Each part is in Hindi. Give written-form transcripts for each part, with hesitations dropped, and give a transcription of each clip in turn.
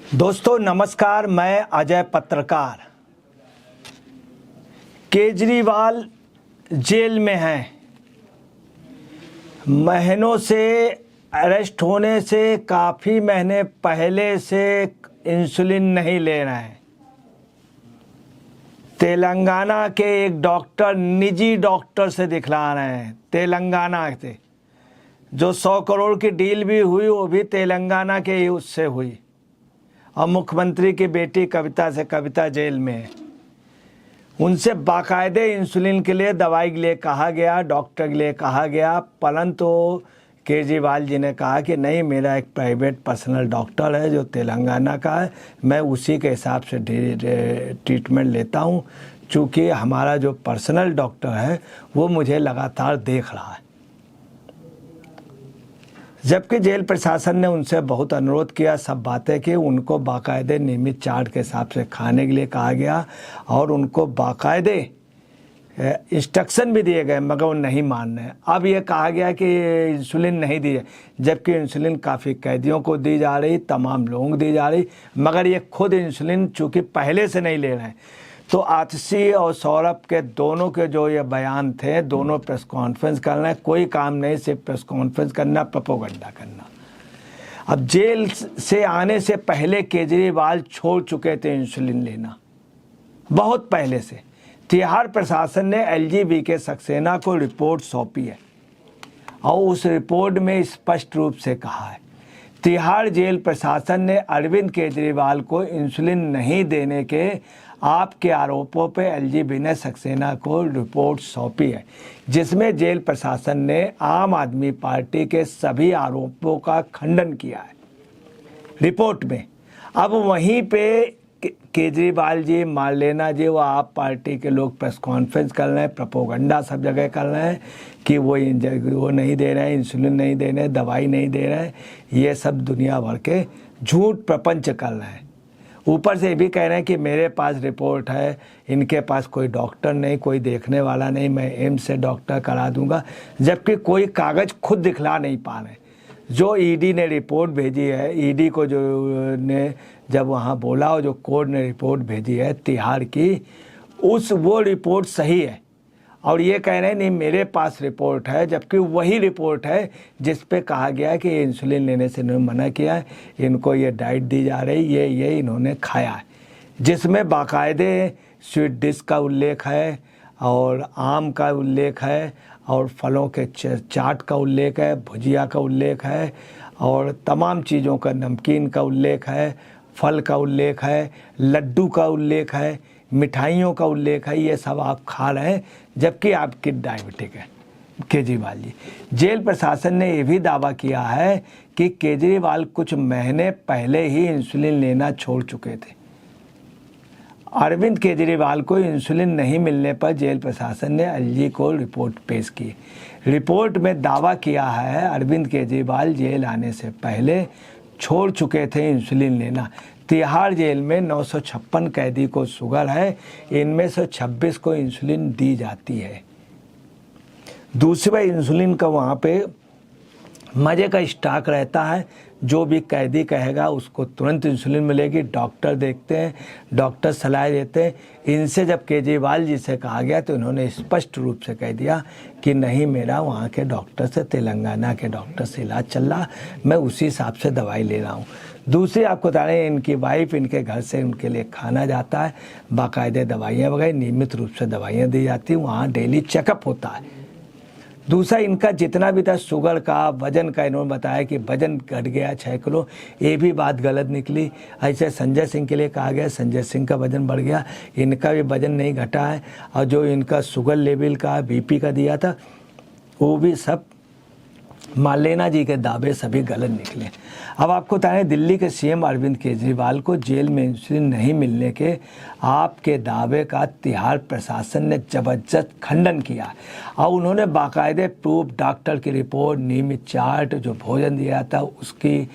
दोस्तों नमस्कार, मैं अजय पत्रकार। केजरीवाल जेल में हैं। महीनों से अरेस्ट होने से काफ़ी महीने पहले से इंसुलिन नहीं ले रहे हैं। तेलंगाना के एक डॉक्टर निजी डॉक्टर से दिखला रहे हैं, तेलंगाना से। जो 100 करोड़ की डील भी हुई वो भी तेलंगाना के ही उससे हुई। और मुख्यमंत्री की बेटी कविता जेल में है। उनसे बाकायदे इंसुलिन के लिए दवाई के लिए कहा गया, डॉक्टर के लिए कहा गया, परंतु केजरीवाल जी ने कहा कि नहीं, मेरा एक प्राइवेट पर्सनल डॉक्टर है जो तेलंगाना का है, मैं उसी के हिसाब से ट्रीटमेंट लेता हूं, चूँकि हमारा जो पर्सनल डॉक्टर है वो मुझे लगातार देख रहा है। जबकि जेल प्रशासन ने उनसे बहुत अनुरोध किया, सब बातें की, उनको बाकायदे नियमित चार्ट के हिसाब से खाने के लिए कहा गया और उनको बाकायदे इंस्ट्रक्शन भी दिए गए, मगर वो नहीं मान रहे। अब ये कहा गया कि इंसुलिन नहीं दी है, जबकि इंसुलिन काफ़ी कैदियों को दी जा रही, तमाम लोगों को दी जा रही, मगर ये खुद इंसुलिन चूँकि पहले से नहीं ले रहे हैं। तो आतिशी और सौरभ के दोनों के जो ये बयान थे, दोनों प्रेस कॉन्फ्रेंस कर रहे हैं, कोई काम नहीं, सिर्फ प्रेस कॉन्फ्रेंस करना, प्रोपोगंडा करना। अब जेल से आने से पहले केजरीवाल छोड़ चुके थे इंसुलिन लेना, बहुत पहले से। तिहाड़ प्रशासन ने एलजीबी के सक्सेना को रिपोर्ट सौंपी है और उस रिपोर्ट में स्पष्ट रूप से कहा है, तिहाड़ जेल प्रशासन ने अरविंद केजरीवाल को इंसुलिन नहीं देने के आपके आरोपों पे एलजीबी ने सक्सेना को रिपोर्ट सौंपी है, जिसमें जेल प्रशासन ने आम आदमी पार्टी के सभी आरोपों का खंडन किया है रिपोर्ट में। अब वहीं पे केजरीवाल जी, मार्लेना जी, वो आप पार्टी के लोग प्रेस कॉन्फ्रेंस कर रहे हैं, प्रोपोगंडा सब जगह कर रहे हैं कि वो नहीं दे रहे हैं, इंसुलिन नहीं दे रहे हैं, दवाई नहीं दे रहे हैं। ये सब दुनिया भर के झूठ प्रपंच कर रहे हैं। ऊपर से ये भी कह रहे हैं कि मेरे पास रिपोर्ट है, इनके पास कोई डॉक्टर नहीं, कोई देखने वाला नहीं, मैं एम्स से डॉक्टर करा दूंगा, जबकि कोई कागज़ खुद दिखला नहीं पा रहे। जो ईडी ने रिपोर्ट भेजी है, ईडी को जो ने जब वहाँ बोला और जो कोर्ट ने रिपोर्ट भेजी है तिहाड़ की, वो रिपोर्ट सही है। और ये कह रहे हैं नहीं मेरे पास रिपोर्ट है, जबकि वही रिपोर्ट है जिस पे कहा गया है कि इंसुलिन लेने से इन्होंने मना किया है, इनको ये डाइट दी जा रही, ये इन्होंने खाया है, जिसमें बाकायदे स्वीट डिश का उल्लेख है और आम का उल्लेख है और फलों के चाट का उल्लेख है, भुजिया का उल्लेख है और तमाम चीज़ों का, नमकीन का उल्लेख है, फल का उल्लेख है, लड्डू का उल्लेख है, मिठाइयों का उल्लेख है। ये सब आप खा रहे हैं जबकि आपकी डायबिटिक है। केजरीवाल जी, जेल प्रशासन ने यह भी दावा किया है कि केजरीवाल कुछ महीने पहले ही इंसुलिन लेना छोड़ चुके थे। अरविंद केजरीवाल को इंसुलिन नहीं मिलने पर जेल प्रशासन ने एलजी को रिपोर्ट पेश की। रिपोर्ट में दावा किया है अरविंद केजरीवाल जेल आने से पहले छोड़ चुके थे इंसुलिन लेना। तिहाड़ जेल में 956 कैदी को शुगर है, इनमें से 26 को इंसुलिन दी जाती है। दूसरा, इंसुलिन का वहाँ पे मज़े का स्टॉक रहता है, जो भी कैदी कहेगा उसको तुरंत इंसुलिन मिलेगी। डॉक्टर देखते हैं, डॉक्टर सलाह देते हैं। इनसे जब केजरीवाल जी से कहा गया तो इन्होंने स्पष्ट रूप से कह दिया कि नहीं, मेरा वहाँ के डॉक्टर से, तेलंगाना के डॉक्टर से इलाज चल रहा, मैं उसी हिसाब से दवाई ले रहा हूँ। दूसरी आपको बता रहे हैं, इनकी वाइफ इनके घर से उनके लिए खाना जाता है, बाकायदे दवाइयाँ वगैरह नियमित रूप से दवाइयाँ दी जाती हैं, वहाँ डेली चेकअप होता है। दूसरा, इनका जितना भी था शुगर का, वजन का, इन्होंने बताया कि वजन घट गया 6 किलो, ये भी बात गलत निकली। ऐसे संजय सिंह के लिए कहा गया, संजय सिंह का वजन बढ़ गया, इनका भी वजन नहीं घटा है। और जो इनका शुगर लेवल का, बीपी का दिया था, वो भी सब मार्लेना जी के दावे सभी गलत निकले। अब आपको बता रहे, दिल्ली के सीएम अरविंद केजरीवाल को जेल में इंसुलिन नहीं मिलने के आपके दावे का तिहाड़ प्रशासन ने जबरदस्त खंडन किया और उन्होंने बाकायदे प्रूफ, डॉक्टर की रिपोर्ट, नियमित चार्ट, जो भोजन दिया था उसकी,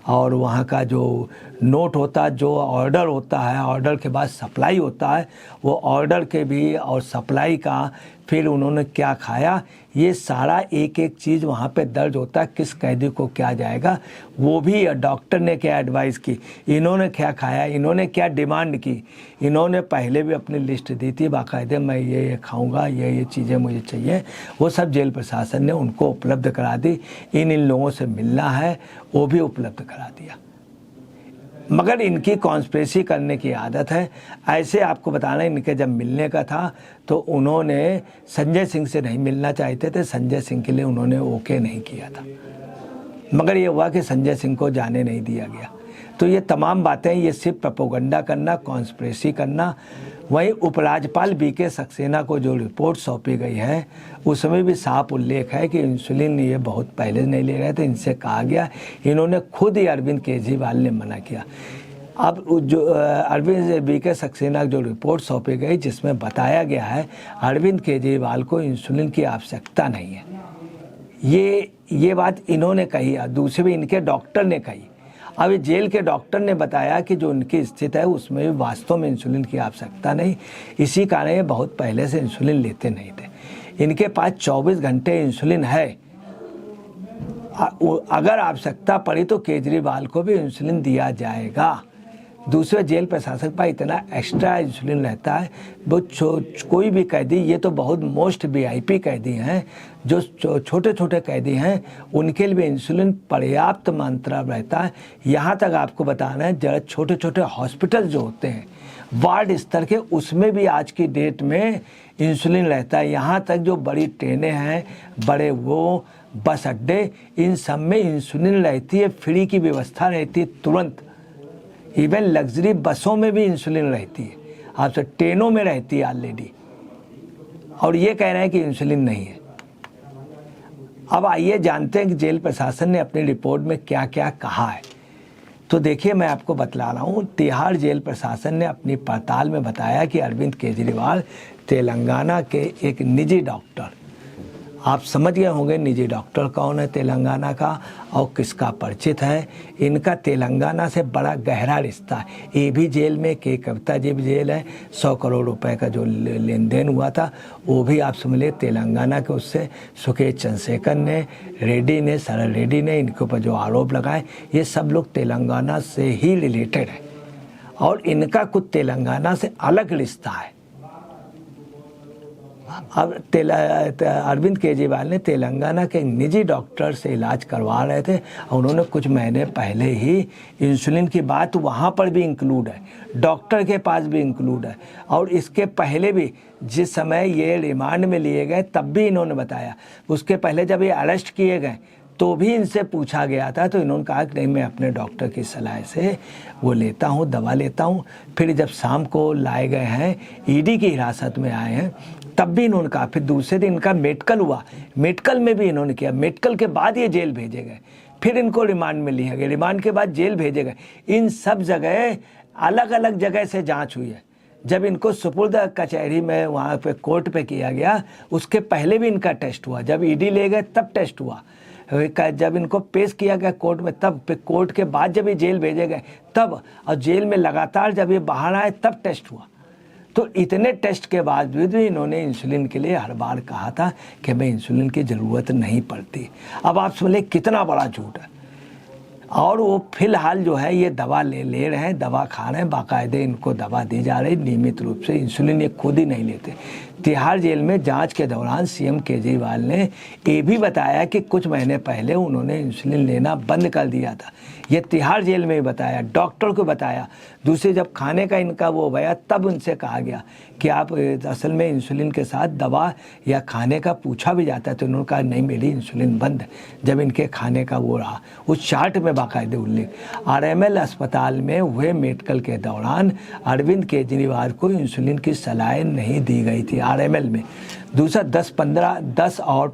और वहाँ का जो नोट होता है, जो ऑर्डर होता है, ऑर्डर के बाद सप्लाई होता है, वो ऑर्डर के भी और सप्लाई का, फिर उन्होंने क्या खाया, ये सारा एक एक चीज़ वहाँ पे दर्ज होता है, किस कैदी को क्या जाएगा, वो भी डॉक्टर ने क्या एडवाइस की, इन्होंने क्या खाया, इन्होंने क्या डिमांड की, इन्होंने पहले भी अपनी लिस्ट दी थी बाकायदे, मैं ये खाऊंगा, ये चीज़ें मुझे चाहिए, वो सब जेल प्रशासन ने उनको उपलब्ध करा दी। इन लोगों से मिलना है वो भी उपलब्ध करा दिया। मगर इनकी कॉन्स्पिरेसी करने की आदत है। ऐसे आपको बताना, इनके जब मिलने का था तो उन्होंने संजय सिंह से नहीं मिलना चाहते थे, संजय सिंह के लिए उन्होंने ओके नहीं किया था, मगर ये हुआ कि संजय सिंह को जाने नहीं दिया गया। तो ये तमाम बातें, ये सिर्फ प्रोपेगेंडा करना, कॉन्स्पिरेसी करना। वहीं उपराज्यपाल बीके सक्सेना को जो रिपोर्ट सौंपी गई है उसमें भी साफ उल्लेख है कि इंसुलिन ये बहुत पहले नहीं ले रहे थे, इनसे कहा गया, इन्होंने खुद ही अरविंद केजरीवाल ने मना किया। अब जो अरविंद बीके सक्सेना जो रिपोर्ट सौंपी गई जिसमें बताया गया है अरविंद केजरीवाल को इंसुलिन की आवश्यकता नहीं है, ये बात इन्होंने कही, दूसरे भी इनके डॉक्टर ने कही। अब जेल के डॉक्टर ने बताया कि जो उनकी स्थिति है उसमें भी वास्तव में इंसुलिन की आवश्यकता नहीं, इसी कारण ये बहुत पहले से इंसुलिन लेते नहीं थे। इनके पास 24 घंटे इंसुलिन है, अगर आवश्यकता पड़ी तो केजरीवाल को भी इंसुलिन दिया जाएगा। दूसरे जेल प्रशासन पर इतना एक्स्ट्रा इंसुलिन रहता है, वो कोई भी कैदी, ये तो बहुत मोस्ट वीआईपी कैदी हैं, जो छोटे छोटे कैदी हैं उनके लिए भी इंसुलिन पर्याप्त मात्रा रहता है। यहाँ तक आपको बताना है, जरा छोटे छोटे हॉस्पिटल जो होते हैं वार्ड स्तर के, उसमें भी आज की डेट में इंसुलिन रहता है। यहाँ तक जो बड़ी ट्रेनें हैं, बड़े वो बस अड्डे, इन सब में इंसुलिन रहती है, फ्री की व्यवस्था रहती है तुरंत। इवन लग्जरी बसों में भी इंसुलिन रहती है, आपसे ट्रेनों में रहती है ऑलरेडी, और ये कह रहे हैं कि इंसुलिन नहीं है। अब आइए जानते हैं कि जेल प्रशासन ने अपनी रिपोर्ट में क्या क्या कहा है। तो देखिए, मैं आपको बतला रहा हूँ, तिहाड़ जेल प्रशासन ने अपनी पड़ताल में बताया कि अरविंद केजरीवाल तेलंगाना के एक निजी डॉक्टर, आप समझ गए होंगे निजी डॉक्टर कौन है तेलंगाना का और किसका परिचित है। इनका तेलंगाना से बड़ा गहरा रिश्ता है। ये भी जेल में, के कविता जी भी जेल है। 100 करोड़ रुपए का जो लेन देन हुआ था वो भी आप समझ लिए तेलंगाना के उससे। सुकेश चंद्रशेखर ने, रेड्डी ने, सरल रेड्डी ने, इनके ऊपर जो आरोप लगाए, ये सब लोग तेलंगाना से ही रिलेटेड है और इनका कुछ तेलंगाना से अलग रिश्ता है। अब अरविंद केजरीवाल ने तेलंगाना के निजी डॉक्टर से इलाज करवा रहे थे और उन्होंने कुछ महीने पहले ही इंसुलिन की बात वहाँ पर भी इंक्लूड है, डॉक्टर के पास भी इंक्लूड है। और इसके पहले भी जिस समय ये रिमांड में लिए गए तब भी इन्होंने बताया। उसके पहले जब ये अरेस्ट किए गए तो भी इनसे पूछा गया था, तो इन्होंने कहा कि नहीं, मैं अपने डॉक्टर की सलाह से वो लेता हूँ, दवा लेता हूँ। फिर जब शाम को लाए गए हैं, ईडी की हिरासत में आए हैं, तब भी इन्होंने कहा। फिर दूसरे दिन इनका मेडिकल हुआ, मेडिकल में भी इन्होंने किया। मेडिकल के बाद ये जेल भेजे गए, फिर इनको रिमांड में लिया गया, रिमांड के बाद जेल भेजे गए। इन सब जगह अलग अलग जगह से जाँच हुई है। जब इनको सुपुर्द कचहरी में वहाँ पे कोर्ट पे किया गया, उसके पहले भी इनका टेस्ट हुआ। जब ईडी ले गए तब टेस्ट हुआ, जब इनको पेश किया गया कोर्ट में तब, कोर्ट के बाद जब ये जेल भेजे गए तब, और जेल में लगातार जब ये बाहर आए तब टेस्ट हुआ। तो इतने टेस्ट के बाद भी इन्होंने इंसुलिन के लिए हर बार कहा था कि हमें इंसुलिन की ज़रूरत नहीं पड़ती। अब आप समझ लें कितना बड़ा झूठ है। और वो फिलहाल जो है ये दवा ले रहे हैं, दवा खा रहे हैं, बाकायदे इनको दवा दी जा रही नियमित रूप से। इंसुलिन ये खुद ही नहीं लेते। तिहाड़ जेल में जांच के दौरान सीएम केजरीवाल ने ये भी बताया कि कुछ महीने पहले उन्होंने इंसुलिन लेना बंद कर दिया था। ये तिहाड़ जेल में ही बताया, डॉक्टर को बताया। दूसरे जब खाने का इनका वो गया तब उनसे कहा गया कि आप असल में इंसुलिन के साथ दवा या खाने का पूछा भी जाता है, तो उन्होंने कहा नहीं, मेरी इंसुलिन बंद है। जब इनके खाने का वो रहा, उस चार्ट में बाकायदे उल्लेख। आरएमएल अस्पताल में हुए मेडिकल के दौरान अरविंद केजरीवाल को इंसुलिन की सलाह नहीं दी गई थी आरएमएल में। दूसरा 10 और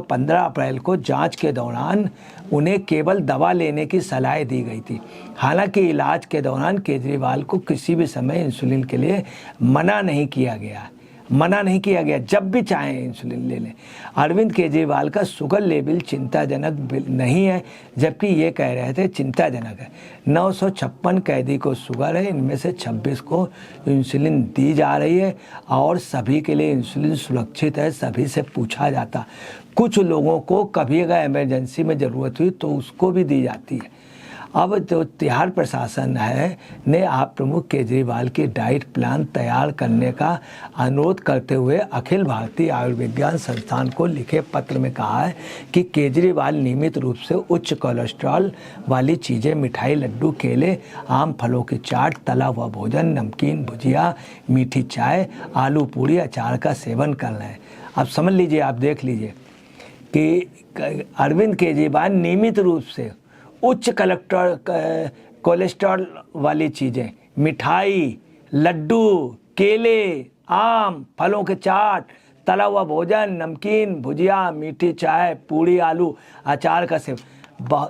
15 अप्रैल को जांच के दौरान उन्हें केवल दवा लेने की सलाह दी गई थी। हालांकि इलाज के दौरान केजरीवाल को किसी भी समय इंसुलिन के लिए मना नहीं किया गया। मना नहीं किया गया, जब भी चाहें इंसुलिन ले लें। अरविंद केजरीवाल का शुगर लेवल चिंताजनक नहीं है, जबकि ये कह रहे थे चिंताजनक है। 956 कैदी को शुगर है, इनमें से 26 को इंसुलिन दी जा रही है और सभी के लिए इंसुलिन सुरक्षित है, सभी से पूछा जाता। कुछ लोगों को कभी अगर इमरजेंसी में ज़रूरत हुई तो उसको भी दी जाती है। अब जो तिहाड़ प्रशासन है ने आप प्रमुख केजरीवाल की डाइट प्लान तैयार करने का अनुरोध करते हुए अखिल भारतीय आयुर्विज्ञान संस्थान को लिखे पत्र में कहा है कि केजरीवाल नियमित रूप से उच्च कोलेस्ट्रॉल वाली चीज़ें, मिठाई, लड्डू, केले, आम, फलों की चाट, तला हुआ भोजन, नमकीन, भुजिया, मीठी चाय, आलू पूड़ी, अचार का सेवन कर रहे हैं। अब समझ लीजिए, आप देख लीजिए कि अरविंद केजरीवाल नियमित रूप से उच्च कोलेस्ट्रॉल वाली चीज़ें, मिठाई, लड्डू, केले, आम, फलों के चाट, तला हुआ भोजन, नमकीन, भुजिया, मीठी चाय, पूड़ी, आलू, अचार का सेवन।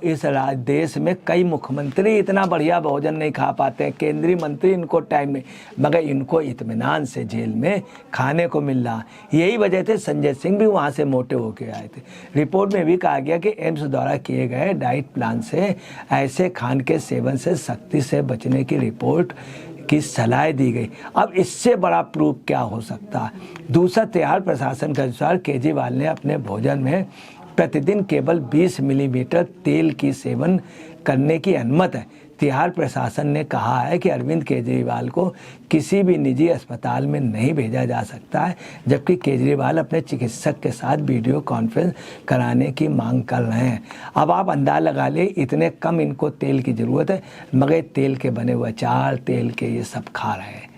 इस देश में कई मुख्यमंत्री इतना बढ़िया भोजन नहीं खा पाते हैं, केंद्रीय मंत्री इनको टाइम में, मगर इनको इत्मीनान से जेल में खाने को मिल रहा। यही वजह से संजय सिंह भी वहाँ से मोटे होके आए थे। रिपोर्ट में भी कहा गया कि एम्स द्वारा किए गए डाइट प्लान से ऐसे खान के सेवन से सख्ती से बचने की रिपोर्ट की सलाह दी गई। अब इससे बड़ा प्रूफ क्या हो सकता है? दूसरा, तिहाड़ प्रशासन के अनुसार केजरीवाल ने अपने भोजन में प्रतिदिन केवल 20 मिलीमीटर तेल की सेवन करने की अनुमति है। तिहाड़ प्रशासन ने कहा है कि अरविंद केजरीवाल को किसी भी निजी अस्पताल में नहीं भेजा जा सकता है, जबकि केजरीवाल अपने चिकित्सक के साथ वीडियो कॉन्फ्रेंस कराने की मांग कर रहे हैं। अब आप अंदाज़ा लगा ले, इतने कम इनको तेल की ज़रूरत है, मगर तेल के बने हुए अचार, तेल के ये सब खा रहे हैं।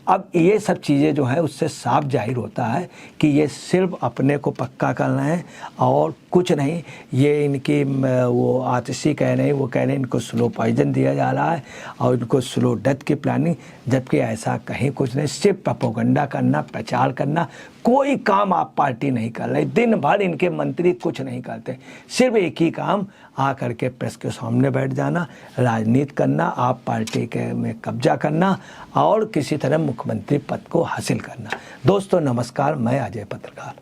अब ये सब चीज़ें जो है उससे साफ जाहिर होता है कि ये सिर्फ अपने को पक्का करना है और कुछ नहीं। ये इनकी वो आतिशी कह रहे हैं, वो कह रहे हैं इनको स्लो पॉइजन दिया जा रहा है और इनको स्लो डेथ की प्लानिंग, जबकि ऐसा कहीं कुछ नहीं। सिर्फ प्रोपेगेंडा करना, प्रचार करना, कोई काम आप पार्टी नहीं कर रही। दिन भर इनके मंत्री कुछ नहीं करते, सिर्फ एक ही काम, आ करके प्रेस के सामने बैठ जाना, राजनीति करना, आप पार्टी के में कब्जा करना और किसी तरह मुख्यमंत्री पद को हासिल करना। दोस्तों नमस्कार, मैं अजय पत्रकार।